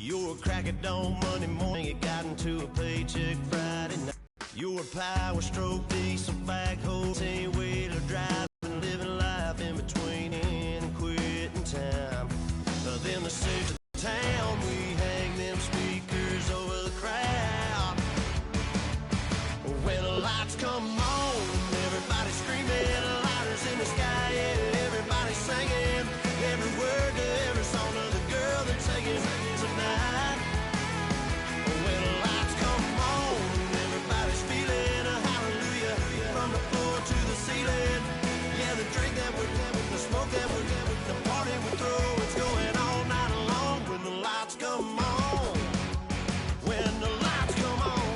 You're a crack at dawn Monday morning, you got into a paycheck Friday night. You're a power stroke, diesel backhoe, way to drive and living life in between in and quitting time. Then the stage of the town, we hang them speakers over the crowd. When the lights come on, everybody screaming, lighters in the sky, yeah, everybody singing, every word to every song of the girl they're taking tonight. When the lights come on, everybody's feeling a hallelujah from the floor to the ceiling. Yeah, the drink that we're having, the smoke that we're having, the party we throw, it's going all night long. When the lights come on, when the lights come on,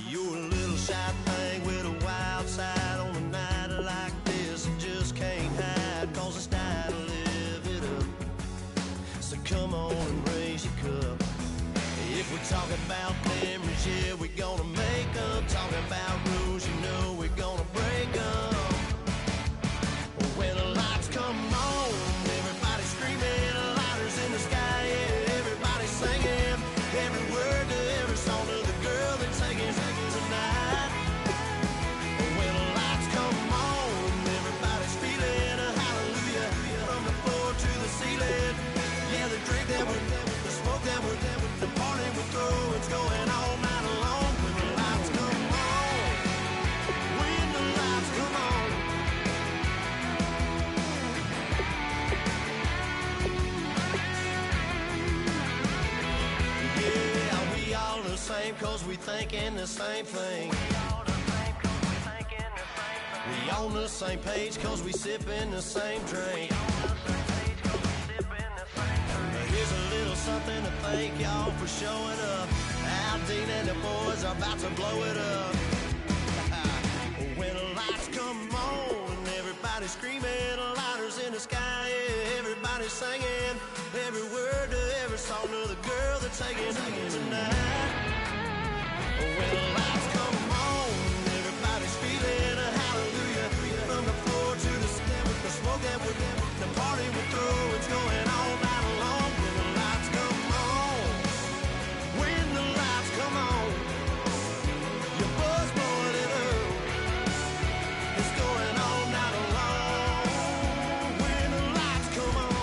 you're a little shy thing with a wild side on a night like this. You just can't hide, cause it's time to live it up. So come on and raise your cup. If we talk about memories, yeah, we're gonna make them. Talking about rules, you know we're gonna break them. When the lights come on, everybody's screaming, lighters in the sky, yeah, everybody's singing, every word to every song of the girl they're taking tonight. When the lights come on, everybody's feeling a hallelujah from the floor to the ceiling. Yeah, the drink that we're having, the smoke that we're having, the party we throw, it's going all night long. When the lights come on, when the lights come on. Yeah, we all the same cause we thinking the same thing. We on the same page cause we sipping the same drink. Here's a little something to thank y'all for showing up. Al Dean and the boys are about to blow it up. When the lights come on, everybody's screaming, lighters in the sky, yeah, everybody's singing, every word to every song of the girl they're taking tonight. When the lights come on, everybody's feeling a hallelujah from the floor to the sky, with the smoke that we're having, the party we throw, it's going all night long. When the lights come on, when the lights come on, your buzz blowing it up, it's going all night long. When the lights come on.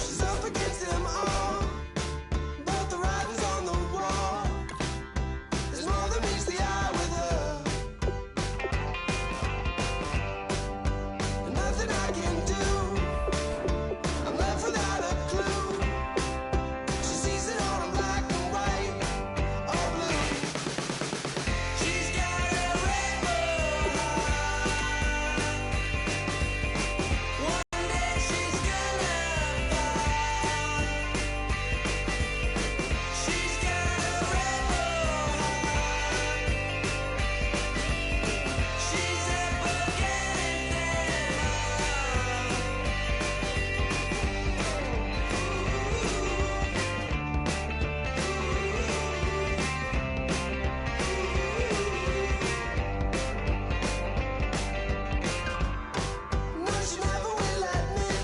She's up against them all, but the writing's on the wall. There's more than meets the eye with her, and nothing I can do. I'm left without a clue. She sees it all in black and white or blue. She's got a rainbow heart. One day she's gonna find. She's got a rainbow heart. She's up against them all. No, she never will admit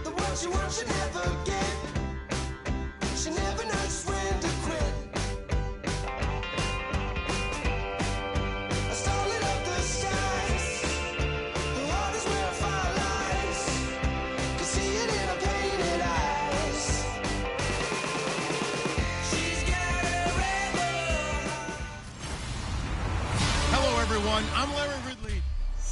that what she wants she never get. She never knows when to quit. I stole it up the skies. Her heart is where fire lies. Can see it in her painted eyes. She's got a rainbow. Hello, everyone. I'm Larry Ridley.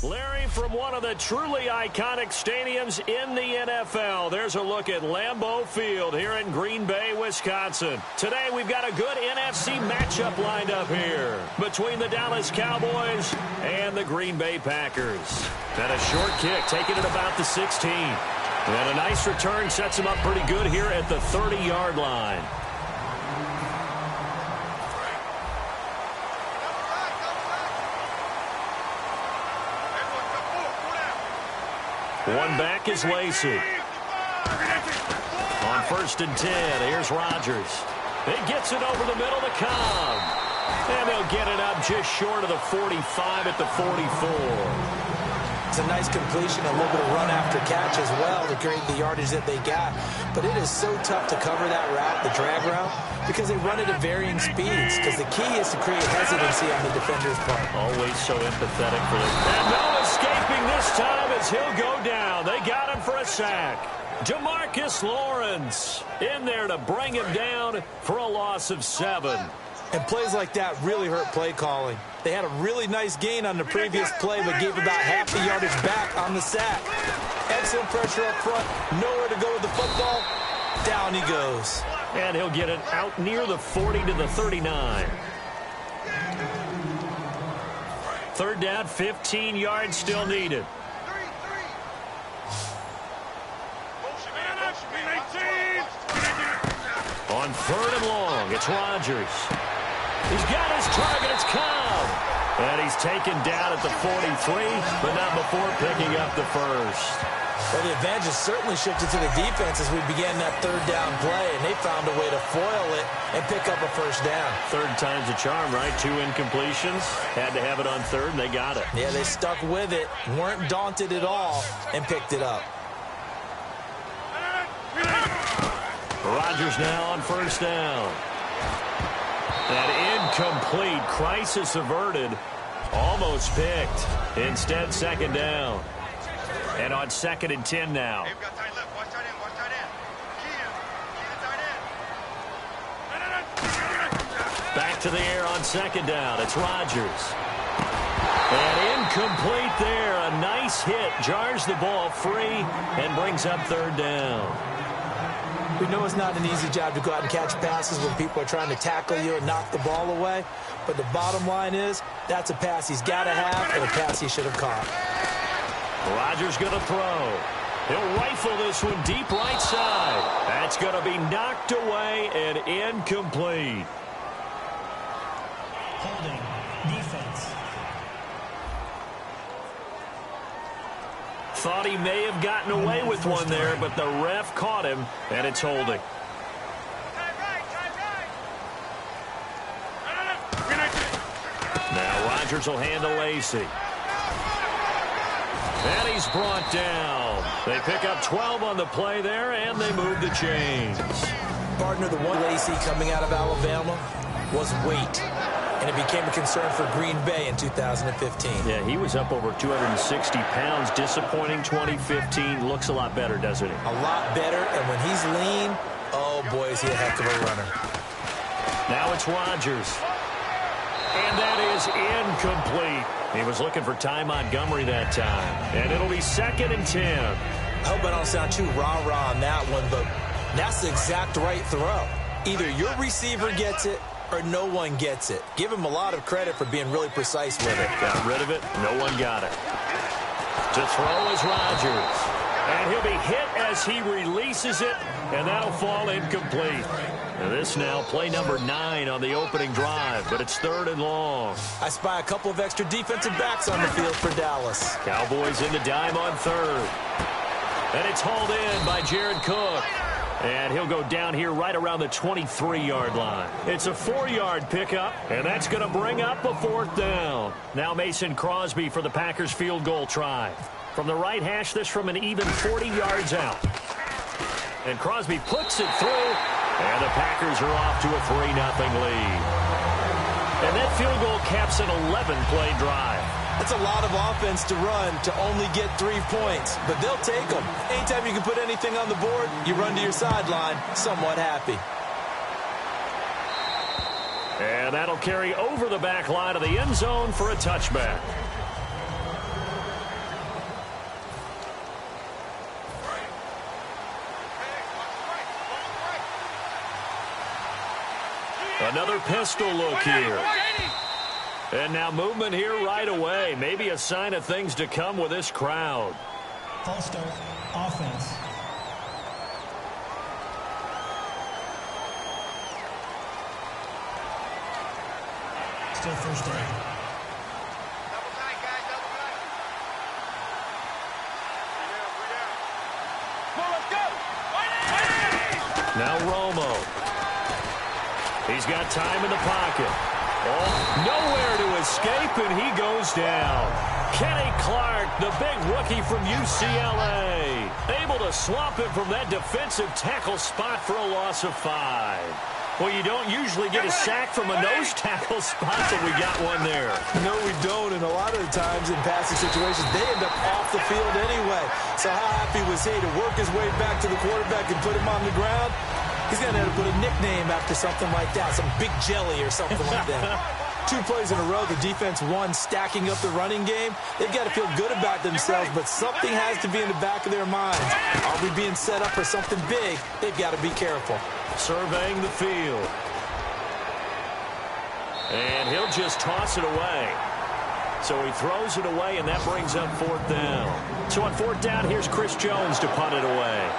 Larry, from one of the truly iconic stadiums in the NFL, there's a look at Lambeau Field here in Green Bay, Wisconsin. Today, we've got a good NFC matchup lined up here between the Dallas Cowboys and the Green Bay Packers. And a short kick taken at about the 16. And a nice return sets him up pretty good here at the 30-yard line. One back is Lacey. On 1st and 10, here's Rodgers. He gets it over the middle to Cobb. And they'll get it up just short of the 45 at the 44. It's a nice completion, a little bit of run after catch as well to create the yardage that they got. But it is so tough to cover that route, the drag route, because they run it at varying speeds. Because the key is to create hesitancy on the defender's part. Always so empathetic for them. And no escaping this time as he'll go down. They got him for a sack. Demarcus Lawrence in there to bring him down for a loss of 7. And plays like that really hurt play calling. They had a really nice gain on the previous play, but gave about half the yardage back on the sack. Excellent pressure up front. Nowhere to go with the football. Down he goes. And he'll get it out near the 40 to the 39. 3rd down, 15 yards still needed. On 3rd and long, it's Rodgers. He's got his target. It's Cobb. And he's taken down at the 43, but not before picking up the first. Well, the advantage has certainly shifted to the defense as we began that 3rd down play, and they found a way to foil it and pick up a first down. 3rd time's a charm, right? 2 incompletions. Had to have it on 3rd, and they got it. Yeah, they stuck with it, weren't daunted at all, and picked it up. Rodgers now on 1st down. That incomplete, crisis averted, almost picked. Instead, 2nd down. And on 2nd and 10 now. Back to the air on 2nd down. It's Rodgers. And incomplete there. A nice hit. Jars the ball free and brings up 3rd down. We know it's not an easy job to go out and catch passes when people are trying to tackle you and knock the ball away. But the bottom line is, that's a pass he's got to have and a pass he should have caught. Rodgers going to throw. He'll rifle this one deep right side. That's going to be knocked away and incomplete. Holding. Defense. Thought he may have gotten away with one there, but the ref caught him, and it's holding. Now Rodgers will hand to Lacey. And he's brought down. They pick up 12 on the play there, and they move the chains. Partner, the one Lacey coming out of Alabama was weight. And it became a concern for Green Bay in 2015. Yeah, he was up over 260 pounds. Disappointing 2015. Looks a lot better, doesn't he? A lot better, and when he's lean, oh boy, is he a heck of a runner. Now it's Rodgers. And that is incomplete. He was looking for Ty Montgomery that time. And it'll be 2nd and 10. I hope I don't sound too rah-rah on that one, but that's the exact right throw. Either your receiver gets it or no one gets it. Give him a lot of credit for being really precise with it. Got rid of it. No one got it. To throw is Rodgers. And he'll be hit as he releases it, and that'll fall incomplete. And this now play number 9 on the opening drive, but it's 3rd and long. I spy a couple of extra defensive backs on the field for Dallas. Cowboys in the dime on 3rd. And it's hauled in by Jared Cook. And he'll go down here right around the 23-yard line. It's a 4-yard pickup, and that's going to bring up a 4th down. Now Mason Crosby for the Packers field goal try. From the right hash, this from an even 40 yards out. And Crosby puts it through, and the Packers are off to a 3-0 lead. And that field goal caps an 11-play drive. That's a lot of offense to run to only get 3 points, but they'll take them. Anytime you can put anything on the board, you run to your sideline somewhat happy. And that'll carry over the back line of the end zone for a touchback. Another pistol look here. And now movement here right away. Maybe a sign of things to come with this crowd. False start. Offense. Still first down. He's got time in the pocket. Oh, nowhere to escape, and he goes down. Kenny Clark, the big rookie from UCLA, able to swamp him from that defensive tackle spot for a loss of 5. Well, you don't usually get a sack from a nose tackle spot, but we got one there. No, we don't, and a lot of the times in passing situations, they end up off the field anyway. So how happy was he to work his way back to the quarterback and put him on the ground? He's going to have to put a nickname after something like that, some Big Jelly or something like that. 2 plays in a row, the defense won, stacking up the running game. They've got to feel good about themselves, but something has to be in the back of their minds. Are we being set up for something big? They've got to be careful. Surveying the field. And he'll just toss it away. So he throws it away, and that brings up 4th down. So on 4th down, here's Chris Jones to punt it away.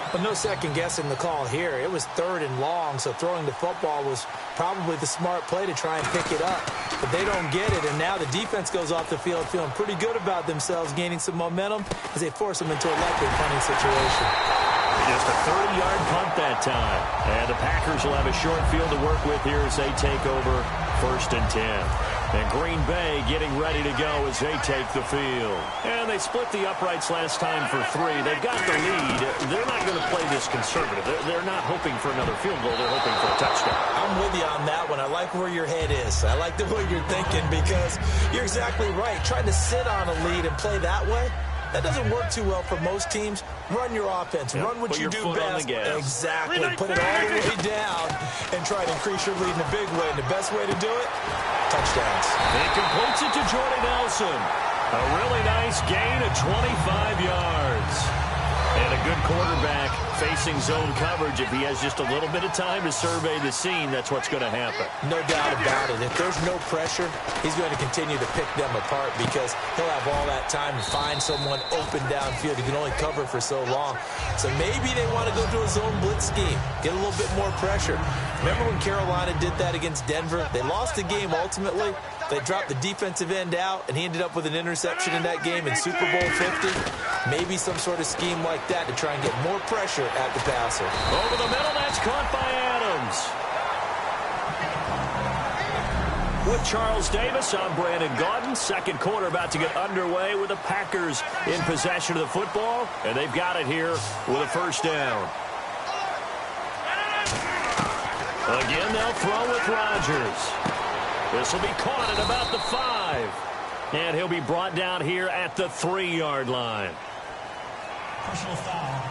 But no second guessing the call here. It was 3rd and long, so throwing the football was probably the smart play to try and pick it up. But they don't get it, and now the defense goes off the field feeling pretty good about themselves, gaining some momentum as they force them into a likely punting situation. Just a 30-yard punt that time. And the Packers will have a short field to work with here as they take over 1st and 10. And Green Bay getting ready to go as they take the field. And they split the uprights last time for 3. They've got the lead. They're not going to play this conservative. They're not hoping for another field goal. They're hoping for a touchdown. I'm with you on that one. I like where your head is. I like the way you're thinking because you're exactly right. Trying to sit on a lead and play that way, that doesn't work too well for most teams. Run your offense. Yep. Run what Put you your do foot on best. the gas. Exactly. Put it all the way down and try to increase your lead in a big way. And the best way to do it, touchdowns. He completes it to Jordy Nelson. A really nice gain of 25 yards. And a good quarterback facing zone coverage. If he has just a little bit of time to survey the scene, that's what's going to happen. No doubt about it. If there's no pressure, he's going to continue to pick them apart because he'll have all that time to find someone open downfield. He can only cover for so long. So maybe they want to go to a zone blitz scheme, get a little bit more pressure. Remember when Carolina did that against Denver? They lost the game ultimately. They dropped the defensive end out, and he ended up with an interception in that game in Super Bowl 50. Maybe some sort of scheme like that to try and get more pressure at the passer. Over the middle, that's caught by Adams. With Charles Davis, I'm Brandon Gaudin. Second quarter about to get underway with the Packers in possession of the football, and they've got it here with a 1st down. Again, they'll throw with Rodgers. This will be caught at about the 5. And he'll be brought down here at the 3-yard line. Personal foul.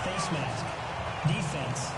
Face mask. Defense.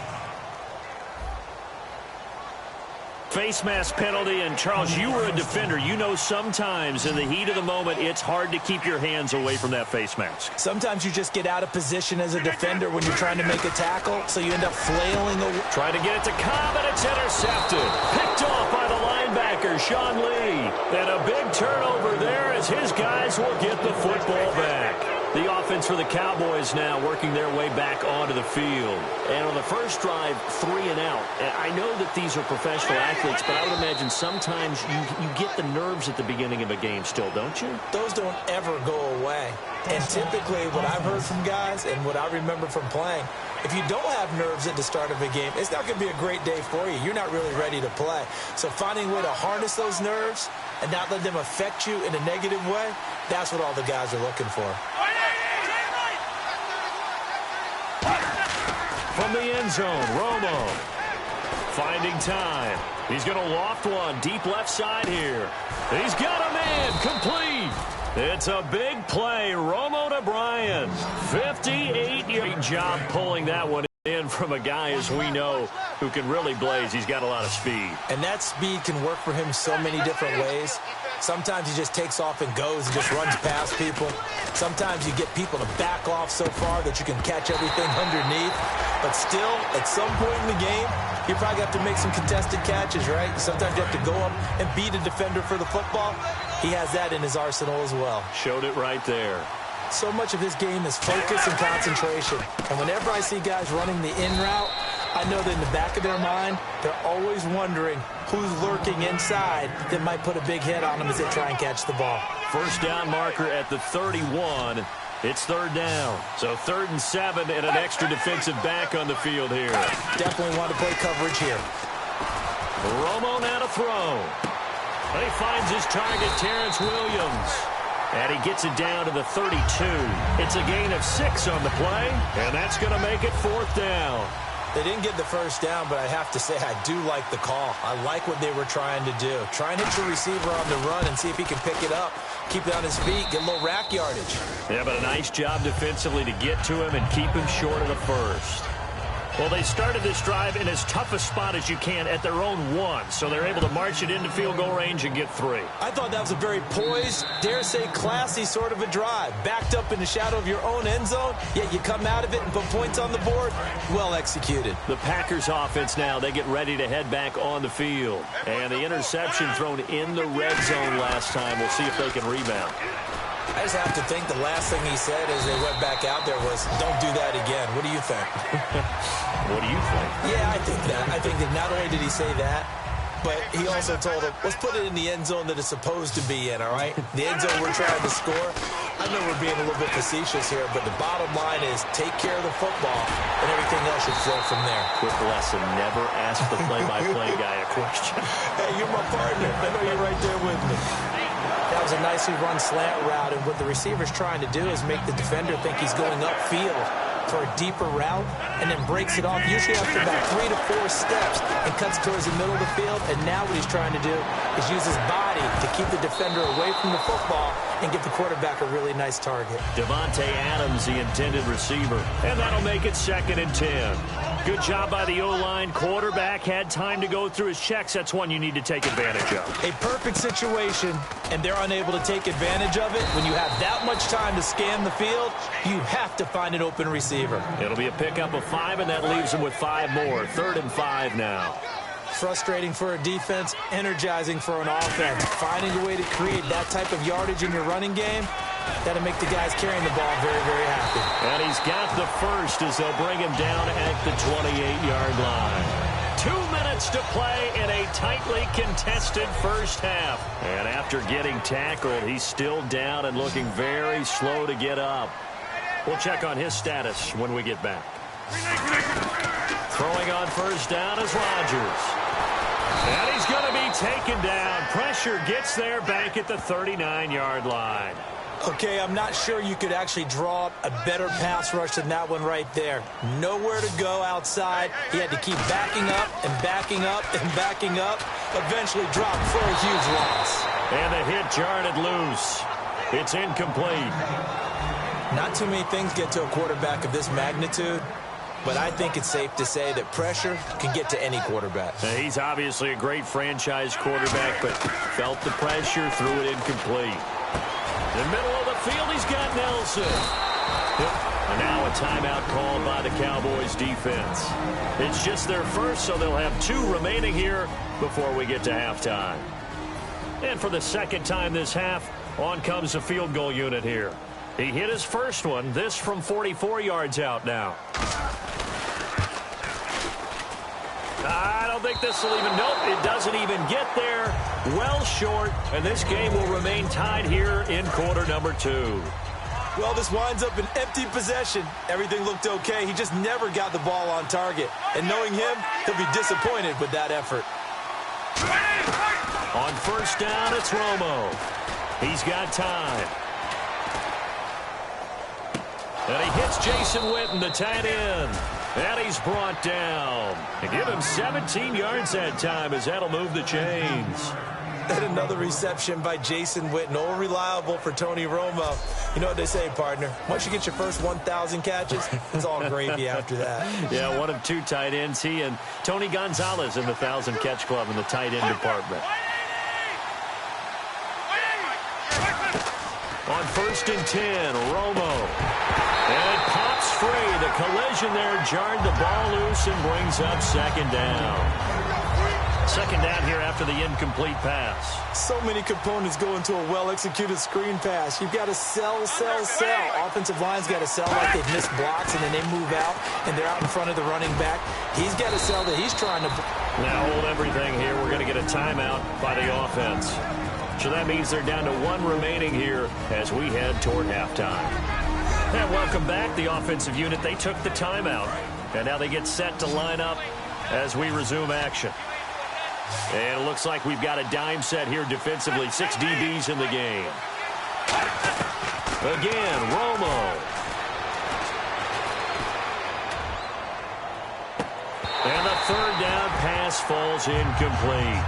Face mask penalty, and Charles, you were a defender. You know sometimes in the heat of the moment, it's hard to keep your hands away from that face mask. Sometimes you just get out of position as a defender when you're trying to make a tackle, so you end up flailing away. Trying to get it to Cobb, and it's intercepted. Picked off by the linebacker, Sean Lee. And a big turnover there as his guys will get the football back. The offense for the Cowboys now working their way back onto the field. And on the first drive, 3 and out. I know that these are professional athletes, but I would imagine sometimes you get the nerves at the beginning of a game still, don't you? Those don't ever go away. And typically what I've heard from guys and what I remember from playing, if you don't have nerves at the start of a game, it's not going to be a great day for you. You're not really ready to play. So finding a way to harness those nerves and not let them affect you in a negative way, that's what all the guys are looking for. From the end zone, Romo finding time. He's going to loft one deep left side here. He's got a man complete. It's a big play. Romo to Bryan. 58-yard job pulling that one in from a guy, as we know, who can really blaze. He's got a lot of speed. And that speed can work for him so many different ways. Sometimes he just takes off and goes and just runs past people. Sometimes you get people to back off so far that you can catch everything underneath. But still, at some point in the game, you probably have to make some contested catches, right? Sometimes you have to go up and beat a defender for the football. He has that in his arsenal as well. Showed it right there. So much of his game is focus and concentration. And whenever I see guys running the in route, I know that in the back of their mind, they're always wondering who's lurking inside that might put a big hit on them as they try and catch the ball. First down marker at the 31. It's 3rd down. So 3rd and 7 and an extra defensive back on the field here. Definitely want to play coverage here. Romo now to throw. He finds his target, Terrence Williams. And he gets it down to the 32. It's a gain of 6 on the play, and that's going to make it 4th down. They didn't get the first down, but I have to say I do like the call. I like what they were trying to do. Try and hit your receiver on the run and see if he can pick it up. Keep it on his feet, get a little rack yardage. Yeah, but a nice job defensively to get to him and keep him short of the first. Well, they started this drive in as tough a spot as you can at their own 1, so they're able to march it into field goal range and get 3. I thought that was a very poised, dare say classy sort of a drive. Backed up in the shadow of your own end zone, yet you come out of it and put points on the board. Well executed. The Packers offense now, they get ready to head back on the field. And the interception thrown in the red zone last time. We'll see if they can rebound. I just have to think the last thing he said as they went back out there was, don't do that again. What do you think? What do you think? Yeah, I think that. I think that not only did he say that, but he also told him, let's put it in the end zone that it's supposed to be in, all right? The end zone we're trying to score. I know we're being a little bit facetious here, but the bottom line is take care of the football, and everything else should flow from there. Quick lesson, never ask the play-by-play guy a question. Hey, you're my partner. I know you're right there with me. That was a nicely run slant route, and what the receiver's trying to do is make the defender think he's going upfield for a deeper route, and then breaks it off, usually after about 3 to 4 steps, and cuts towards the middle of the field. And now what he's trying to do is use his body to keep the defender away from the football and give the quarterback a really nice target. Devontae Adams, the intended receiver, and that'll make it 2nd and 10. Good job by the O-line. Quarterback had time to go through his checks. That's one you need to take advantage of. A perfect situation, and they're unable to take advantage of it. When you have that much time to scan the field, you have to find an open receiver. It'll be a pickup of 5, and that leaves them with 5 more. 3rd and 5 now. Frustrating for a defense, energizing for an offense. Finding a way to create that type of yardage in your running game, that'll make the guys carrying the ball very, very happy. And he's got the first as they'll bring him down at the 28-yard line. 2 minutes to play in a tightly contested first half. And after getting tackled, he's still down and looking very slow to get up. We'll check on his status when we get back. Throwing on first down is Rodgers. And he's going to be taken down. Pressure gets there back at the 39-yard line. Okay, I'm not sure you could actually draw up a better pass rush than that one right there. Nowhere to go outside. He had to keep backing up and backing up and backing up. Eventually dropped for a huge loss. And the hit jarred it loose. It's incomplete. Not too many things get to a quarterback of this magnitude, but I think it's safe to say that pressure can get to any quarterback. He's obviously a great franchise quarterback, but felt the pressure, threw it incomplete. In the middle of the field, he's got Nelson. And now a timeout called by the Cowboys defense. It's just their first, so they'll have 2 remaining here before we get to halftime. And for the second time this half, on comes the field goal unit here. He hit his first one, this from 44 yards out now. I don't think this will even, nope, it doesn't even get there. Well short, and this game will remain tied here in quarter number 2. Well, this winds up an empty possession. Everything looked okay. He just never got the ball on target. And knowing him, he'll be disappointed with that effort. On first down, it's Romo. He's got time. And he hits Jason Witten, the tight end. And he's brought down. And give him 17 yards that time as that'll move the chains. And another reception by Jason Witten. All reliable for Tony Romo. You know what they say, partner. Once you get your first 1,000 catches, it's all gravy after that. Yeah, one of 2 tight ends. He and Tony Gonzalez in the 1,000-catch club in the tight end department. On first and 10, Romo. And it pops free. The collision there jarred the ball loose and brings up second down. Second down here after the incomplete pass. So many components go into a well-executed screen pass. You've got to sell, sell, sell. Offensive line's got to sell like they've missed blocks, and then they move out, and they're out in front of the running back. He's got to sell that he's trying to... Now hold everything here. We're going to get a timeout by the offense. So that means they're down to 1 remaining here as we head toward halftime. And welcome back. The offensive unit, they took the timeout. And now they get set to line up as we resume action. And it looks like we've got a dime set here defensively. 6 DBs in the game. Again, Romo. And the third down pass falls incomplete.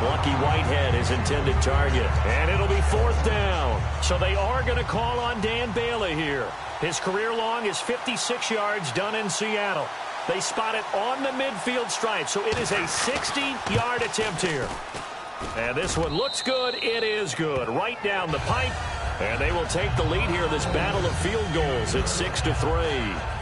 Lucky Whitehead is intended target. And it'll be 4th down. So they are going to call on Dan Bailey here. His career long is 56 yards done in Seattle. They spot it on the midfield stripe, so it is a 60-yard attempt here. And this one looks good. It is good. Right down the pipe. And they will take the lead here in this battle of field goals at 6-3.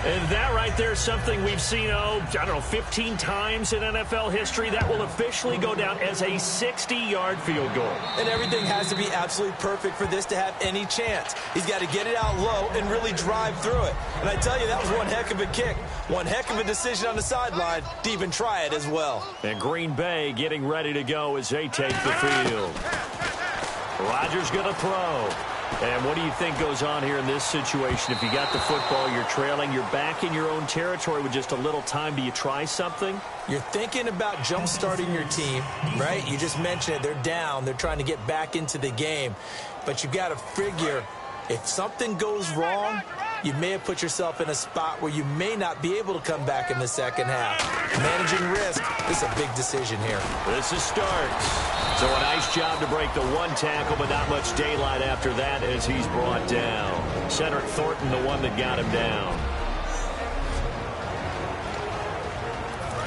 And that right there is something we've seen, I don't know, 15 times in NFL history. That will officially go down as a 60-yard field goal. And everything has to be absolutely perfect for this to have any chance. He's got to get it out low and really drive through it. And I tell you, that was one heck of a kick. One heck of a decision on the sideline to even try it as well. And Green Bay getting ready to go as they take the field. Rodgers going to throw. And what do you think goes on here in this situation? If you got the football, you're trailing, you're back in your own territory with just a little time. Do you try something? You're thinking about jump-starting your team, right? You just mentioned it. They're down. They're trying to get back into the game. But you've got to figure if something goes wrong, you may have put yourself in a spot where you may not be able to come back in the second half. Managing risk, this is a big decision here. This is Starks. So a nice job to break the one tackle, but not much daylight after that as he's brought down. Cedric Thornton, the one that got him down.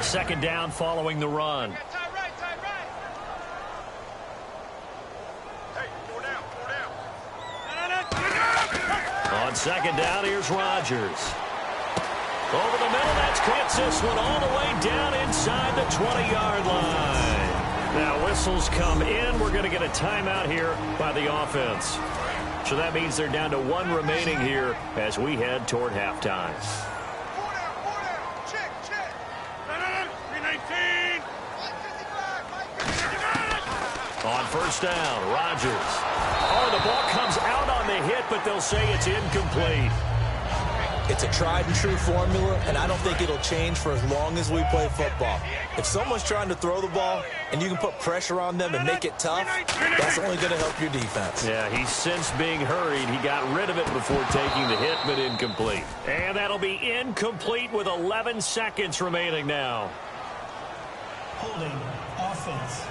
Second down following the run. On second down, here's Rodgers. Over the middle, that's gets this one all the way down inside the 20-yard line. Now whistles come in. We're going to get a timeout here by the offense. So that means they're down to 1 remaining here as we head toward halftime. On first down, Rodgers. Oh, the ball comes out on the hit, but they'll say it's incomplete. It's a tried-and-true formula, and I don't think it'll change for as long as we play football. If someone's trying to throw the ball and you can put pressure on them and make it tough, that's only going to help your defense. Yeah, he's since being hurried. He got rid of it before taking the hit, but incomplete. And that'll be incomplete with 11 seconds remaining now. Holding offense.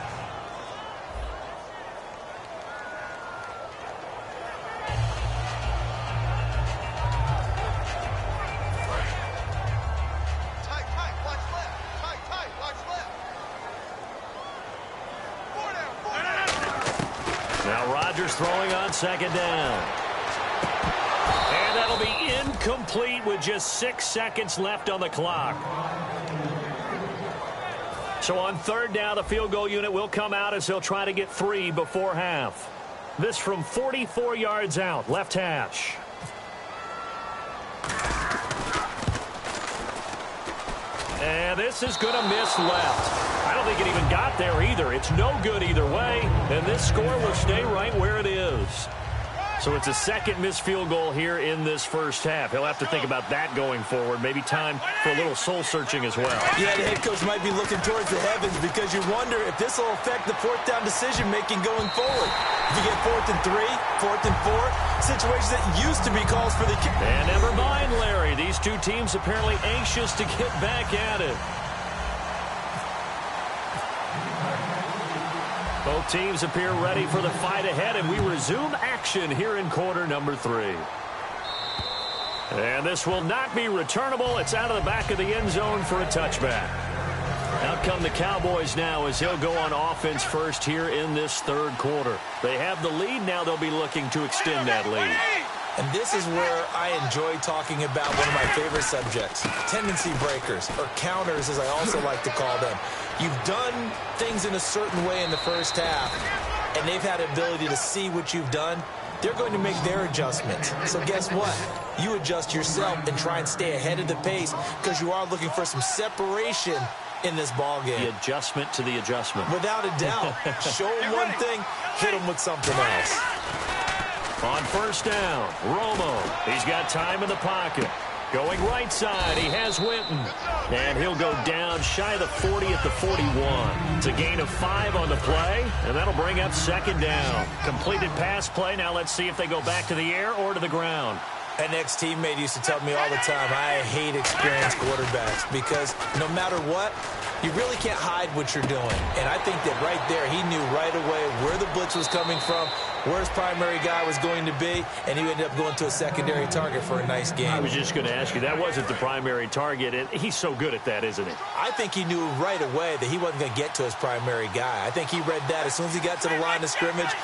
Now Rodgers throwing on second down. And that'll be incomplete with just 6 seconds left on the clock. So on third down, the field goal unit will come out as they'll try to get 3 before half. This from 44 yards out, left hash. And this is going to miss left. I don't think it even got there either. It's no good either way, and this score will stay right where it is. So it's a second missed field goal here in this first half. He'll have to think about that going forward. Maybe time for a little soul-searching as well. Yeah, the head coach might be looking towards the heavens because you wonder if this will affect the fourth down decision-making going forward. If you get 4th and 3, 4th and 4, situations that used to be calls for the kick. And never mind, Larry. These two teams apparently anxious to get back at it. Both teams appear ready for the fight ahead, and we resume action here in quarter number 3. And this will not be returnable. It's out of the back of the end zone for a touchback. Out come the Cowboys now as he'll go on offense first here in this third quarter. They have the lead. Now they'll be looking to extend that lead. And this is where I enjoy talking about one of my favorite subjects, tendency breakers, or counters as I also like to call them. You've done things in a certain way in the first half, and they've had the ability to see what you've done. They're going to make their adjustments. So guess what? You adjust yourself and try and stay ahead of the pace because you are looking for some separation in this ball game. The adjustment to the adjustment. Without a doubt. Show them one thing, hit them with something else. On first down, Romo. He's got time in the pocket. Going right side, he has Winton. And he'll go down shy of the 40 at the 41. It's a gain of 5 on the play, and that'll bring up second down. Completed pass play. Now let's see if they go back to the air or to the ground. An ex-teammate used to tell me all the time, I hate experienced quarterbacks because no matter what, you really can't hide what you're doing. And I think that right there, he knew right away where the blitz was coming from, where his primary guy was going to be, and he ended up going to a secondary target for a nice game. I was just going to ask you, that wasn't the primary target, and he's so good at that, isn't he? I think he knew right away that he wasn't going to get to his primary guy. I think he read that as soon as he got to the line of scrimmage,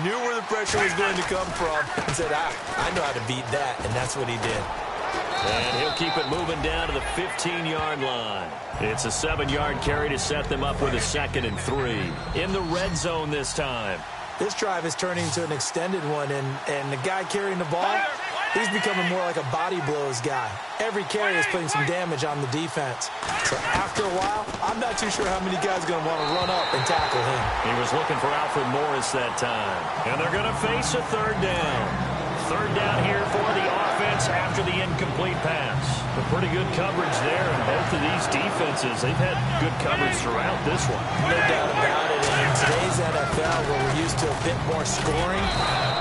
knew where the pressure was going to come from, and said, I know how to beat that, and that's what he did. And he'll keep it moving down to the 15-yard line. It's a 7-yard carry to set them up with a 2nd and 3. In the red zone this time. This drive is turning into an extended one, and the guy carrying the ball, he's becoming more like a body blows guy. Every carry is putting some damage on the defense. So after a while, I'm not too sure how many guys are going to want to run up and tackle him. He was looking for Alfred Morris that time. And they're going to face a 3rd down. 3rd down here for the offense after the incomplete pass. A pretty good coverage there, and both of these defenses, they've had good coverage throughout this one. No doubt about it. And in today's NFL, where we're used to a bit more scoring,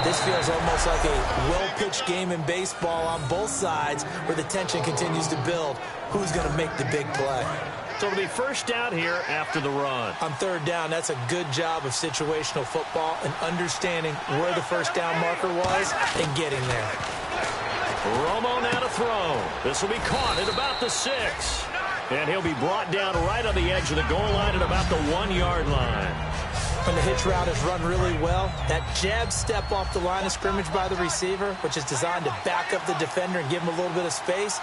this feels almost like a well-pitched game in baseball on both sides where the tension continues to build. Who's going to make the big play? So it'll be 1st down here after the run. On 3rd down, that's a good job of situational football and understanding where the 1st down marker was and getting there. Romo now to throw. This will be caught at about the 6. And he'll be brought down right on the edge of the goal line at about the 1-yard line. When the hitch route is run really well, that jab step off the line of scrimmage by the receiver, which is designed to back up the defender and give him a little bit of space,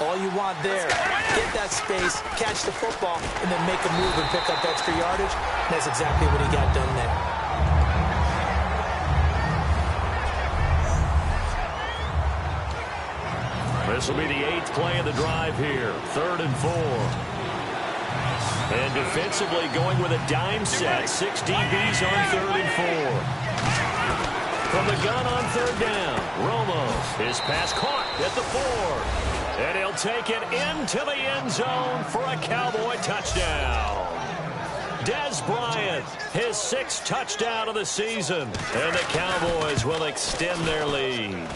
all you want there, get that space, catch the football, and then make a move and pick up extra yardage. And that's exactly what he got done there. This will be the 8th play of the drive here. 3rd and 4. And defensively going with a dime set. 6 DBs on 3rd and 4. From the gun on 3rd down. Romo. His pass caught at the 4. And he'll take it into the end zone for a Cowboy touchdown. Dez Bryant, his 6th touchdown of the season. And the Cowboys will extend their lead.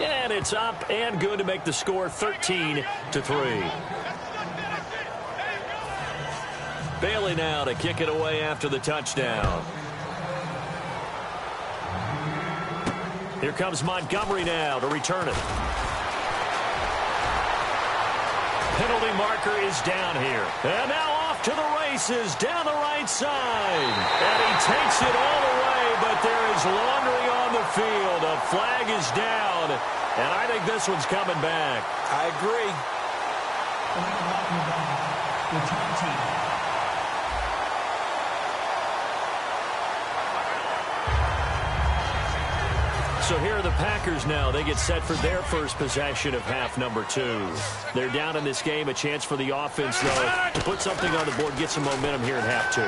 And it's up and good to make the score 13-3. Bailey now to kick it away after the touchdown. Here comes Montgomery now to return it. Penalty marker is down here. And now off to the races down the right side. And he takes it all the way, but there is laundry on the field. A flag is down, and I think this one's coming back. I agree. Return team. So here are the Packers now. They get set for their first possession of half number 2. They're down in this game. A chance for the offense, though, to put something on the board, get some momentum here in half 2.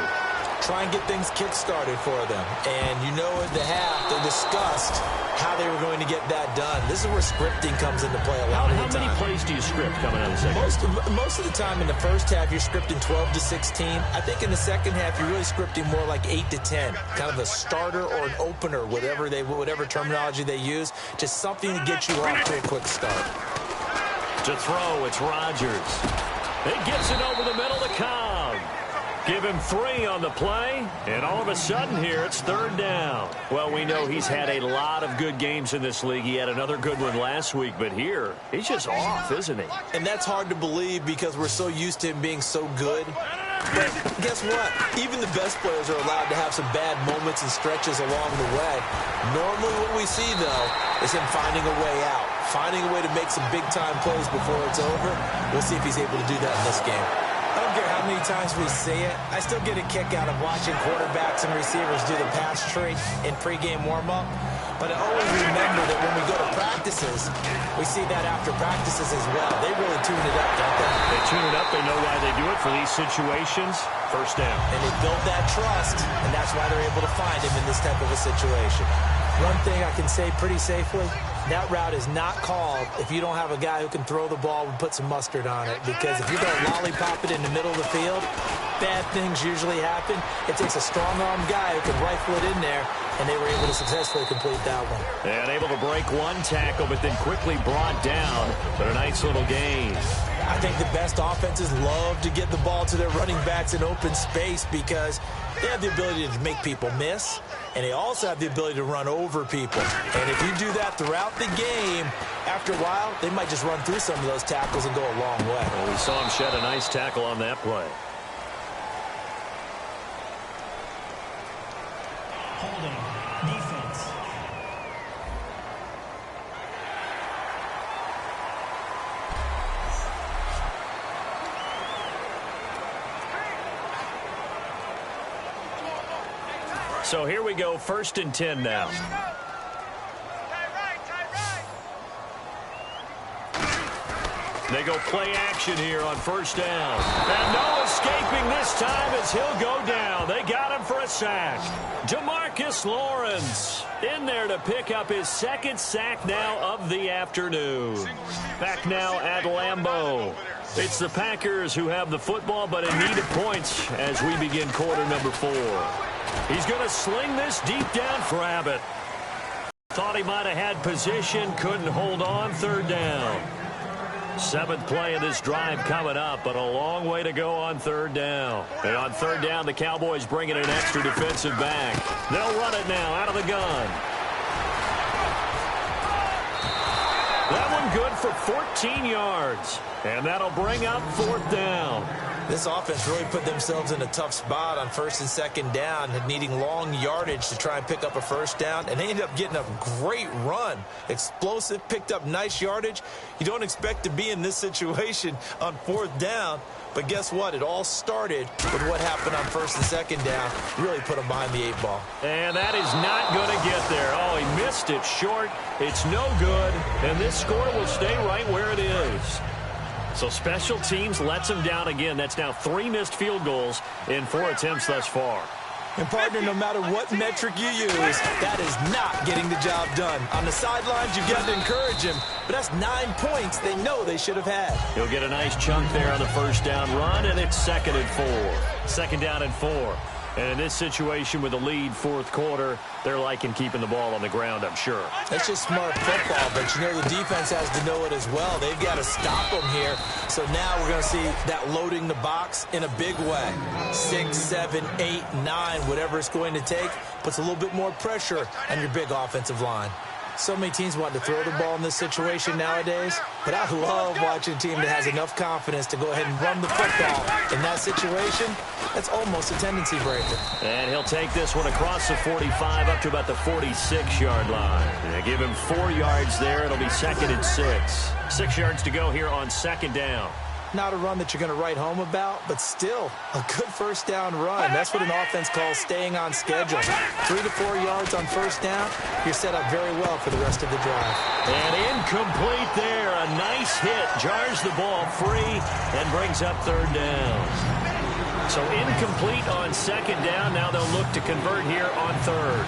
Try and get things kick-started for them. And you know at the half, they discussed how they were going to get that done. This is where scripting comes into play a lot of the time. How many plays do you script coming out of the second? Most of the time in the first half, you're scripting 12 to 16. I think in the second half, you're really scripting more like 8 to 10. Kind of a starter or an opener, whatever terminology they use. Just something to get you off to a quick start. To throw, it's Rodgers. He gets it over the middle to Cobb. Give him 3 on the play, and all of a sudden here, it's 3rd down. Well, we know he's had a lot of good games in this league. He had another good one last week, but here, he's just off, isn't he? And that's hard to believe because we're so used to him being so good. But guess what? Even the best players are allowed to have some bad moments and stretches along the way. Normally what we see, though, is him finding a way out, finding a way to make some big-time plays before it's over. We'll see if he's able to do that in this game. I don't care how many times we see it. I still get a kick out of watching quarterbacks and receivers do the pass tree in pregame warm-up. But I always remember that when we go to practices, we see that after practices as well. They really tune it up, don't they? They tune it up. They know why they do it for these situations. 1st down. And they build that trust, and that's why they're able to find him in this type of a situation. One thing I can say pretty safely, that route is not called if you don't have a guy who can throw the ball and put some mustard on it. Because if you're going to lollipop it in the middle of the field, bad things usually happen. It takes a strong-arm guy who can rifle it in there, and they were able to successfully complete that one. And able to break one tackle, but then quickly brought down. But a nice little gain. I think the best offenses love to get the ball to their running backs in open space because they have the ability to make people miss, and they also have the ability to run over people. And if you do that throughout the game, after a while, they might just run through some of those tackles and go a long way. Well, we saw him shed a nice tackle on that play. Holding. Defense. So here we go, 1st and 10 now. They go play action here on 1st down. And no escaping this time as he'll go down. They got him for a sack. Demarcus Lawrence in there to pick up his 2nd sack now of the afternoon. Back now at Lambeau. It's the Packers who have the football, but in need of points as we begin quarter number 4. He's going to sling this deep down for Abbott. Thought he might have had position, couldn't hold on, 3rd down. 7th play of this drive coming up, but a long way to go on 3rd down. And on 3rd down, the Cowboys bringing an extra defensive back. They'll run it now out of the gun. That one good for 14 yards. And that'll bring up 4th down. This offense really put themselves in a tough spot on 1st and 2nd down, needing long yardage to try and pick up a 1st down, and they ended up getting a great run. Explosive, picked up nice yardage. You don't expect to be in this situation on 4th down, but guess what? It all started with what happened on 1st and 2nd down. Really put them behind the 8 ball. And that is not going to get there. Oh, he missed it short. It's no good, and this score will stay right where it is. So special teams lets him down again. That's now 3 missed field goals in 4 attempts thus far. And, partner, no matter what metric you use, that is not getting the job done. On the sidelines, you've got to encourage him. But that's 9 points they know they should have had. He'll get a nice chunk there on the 1st down run, and it's 2nd and 4. 2nd down and 4. And in this situation with the lead 4th quarter, they're liking keeping the ball on the ground, I'm sure. That's just smart football, but you know the defense has to know it as well. They've got to stop them here. So now we're going to see that loading the box in a big way. 6, 7, 8, 9, whatever it's going to take, puts a little bit more pressure on your big offensive line. So many teams want to throw the ball in this situation nowadays, but I love watching a team that has enough confidence to go ahead and run the football. In that situation, that's almost a tendency breaker. And he'll take this one across the 45 up to about the 46-yard line. They give him 4 yards there. It'll be 2nd and 6. 6 yards to go here on 2nd down. Not a run that you're going to write home about, but still a good 1st down run. That's what an offense calls staying on schedule. 3 to 4 yards on 1st down, you're set up very well for the rest of the drive. And incomplete there. A nice hit. Jars the ball free and brings up 3rd down. So incomplete on 2nd down. Now they'll look to convert here on 3rd.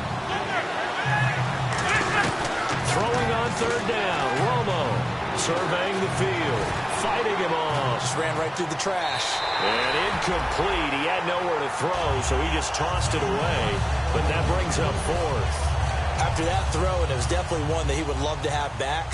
Throwing on 3rd down. Romo surveying the field. Fighting him off. Just ran right through the trash. And incomplete. He had nowhere to throw, so he just tossed it away. But that brings up 4th. After that throw, and it was definitely one that he would love to have back,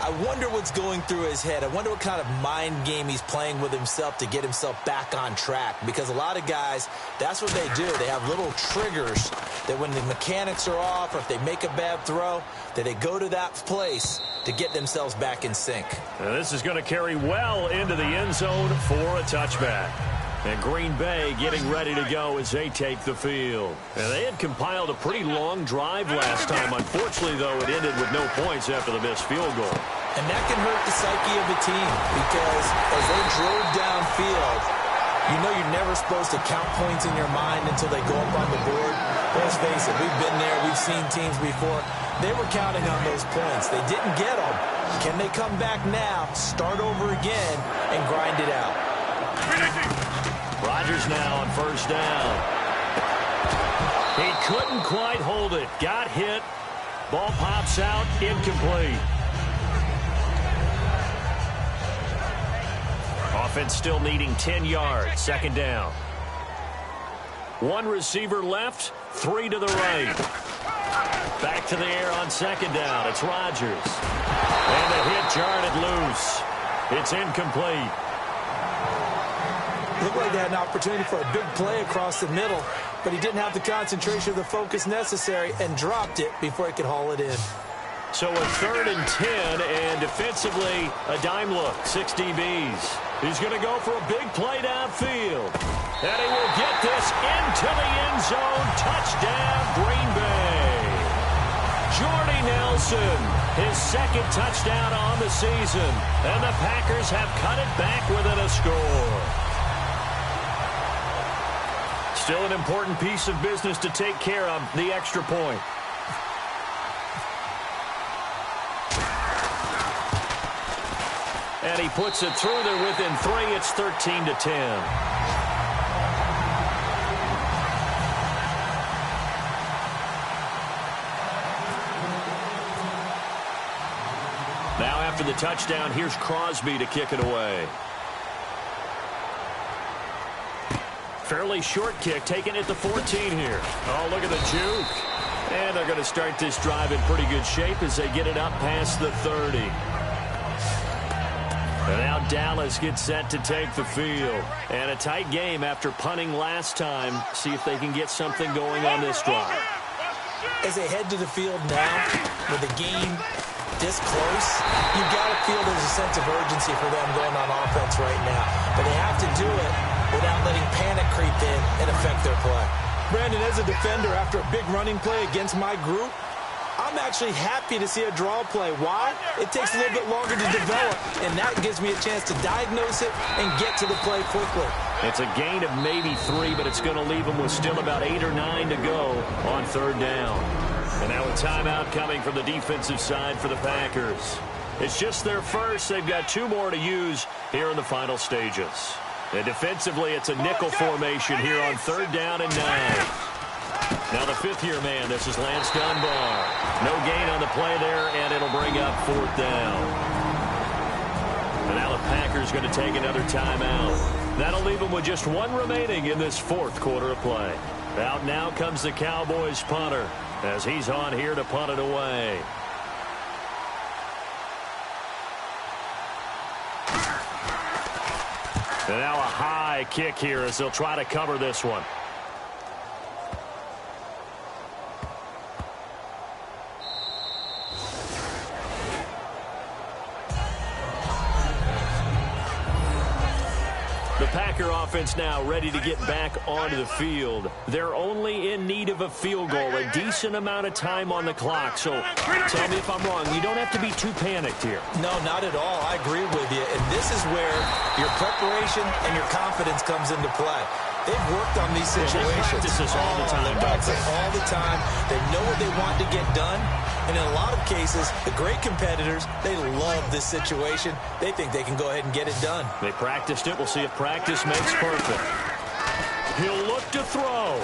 I wonder what's going through his head. I wonder what kind of mind game he's playing with himself to get himself back on track. Because a lot of guys, that's what they do. They have little triggers that when the mechanics are off or if they make a bad throw, that they go to that place to get themselves back in sync. Now this is going to carry well into the end zone for a touchback. And Green Bay getting ready to go as they take the field. And they had compiled a pretty long drive last time. Unfortunately, though, it ended with no points after the missed field goal. And that can hurt the psyche of a team because as they drove downfield, you know you're never supposed to count points in your mind until they go up on the board. Let's face it, we've been there. We've seen teams before. They were counting on those points. They didn't get them. Can they come back now, start over again, and grind it out? Rodgers now on 1st down. He couldn't quite hold it. Got hit. Ball pops out, incomplete. Offense still needing 10 yards, second down. One receiver left, 3 to the right. Back to the air on second down. It's Rodgers. And the hit jarred it loose. It's incomplete. Looked like they had an opportunity for a big play across the middle, but he didn't have the concentration or the focus necessary and dropped it before he could haul it in. So a 3rd and 10, and defensively, a dime look, 6 DBs. He's going to go for a big play downfield. And he will get this into the end zone. Touchdown, Green Bay. Jordy Nelson, his 2nd touchdown on the season. And the Packers have cut it back within a score. Still an important piece of business to take care of, the extra point. And he puts it through there within 3. It's 13 to 10. Now after the touchdown, here's Crosby to kick it away. Fairly short kick, taking it to 14 here. Oh, look at the juke. And they're going to start this drive in pretty good shape as they get it up past the 30. And now Dallas gets set to take the field. And a tight game after punting last time. See if they can get something going on this drive. As they head to the field now, with the game this close, you've got to feel there's a sense of urgency for them going on offense right now. But they have to do it without letting panic creep in and affect their play. Brandon, as a defender, after a big running play against my group, I'm actually happy to see a draw play. Why? It takes a little bit longer to develop, and that gives me a chance to diagnose it and get to the play quickly. It's a gain of maybe 3, but it's going to leave them with still about 8 or 9 to go on 3rd down. And now a timeout coming from the defensive side for the Packers. It's just their first. They've got 2 more to use here in the final stages. And defensively, it's a nickel formation here on 3rd down and 9. Now the 5th-year man, this is Lance Dunbar. No gain on the play there, and it'll bring up 4th down. And now the Packers going to take another timeout. That'll leave them with just 1 remaining in this 4th quarter of play. Out now comes the Cowboys punter as he's on here to punt it away. And now a high kick here as they'll try to cover this one. The Packer offense now ready to get back onto the field. They're only in need of a field goal, a decent amount of time on the clock. So tell me if I'm wrong. You don't have to be too panicked here. No, not at all. I agree with you. And this is where your preparation and your confidence comes into play. They've worked on these situations. They practice this all the time. They practice all the time. They know what they want to get done. And in a lot of cases, the great competitors, they love this situation. They think they can go ahead and get it done. They practiced it. We'll see if practice makes perfect. He'll look to throw.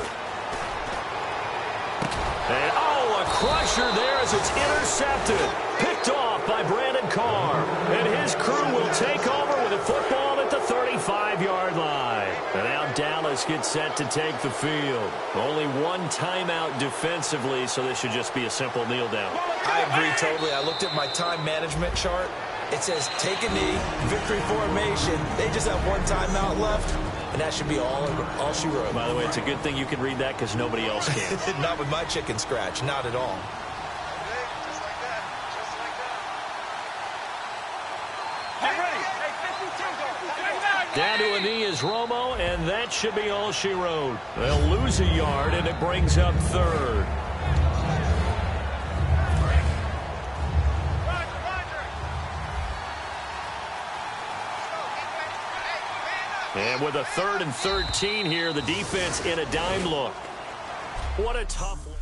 And, oh, a crusher there as it's intercepted. Picked off by Brandon Carr. And his crew will take over with a football at the 35-yard line. And now Dallas gets set to take the field. Only 1 timeout defensively, so this should just be a simple kneel down. I agree totally. I looked at my time management chart. It says take a knee, victory formation. They just have 1 timeout left, and that should be all she wrote. By the way, it's a good thing you can read that because nobody else can. Not with my chicken scratch. Not at all. Down to a knee is Romo, and that should be all she wrote. They'll lose a yard, and it brings up 3rd. And with a 3rd and 13 here, the defense in a dime look. What a tough look.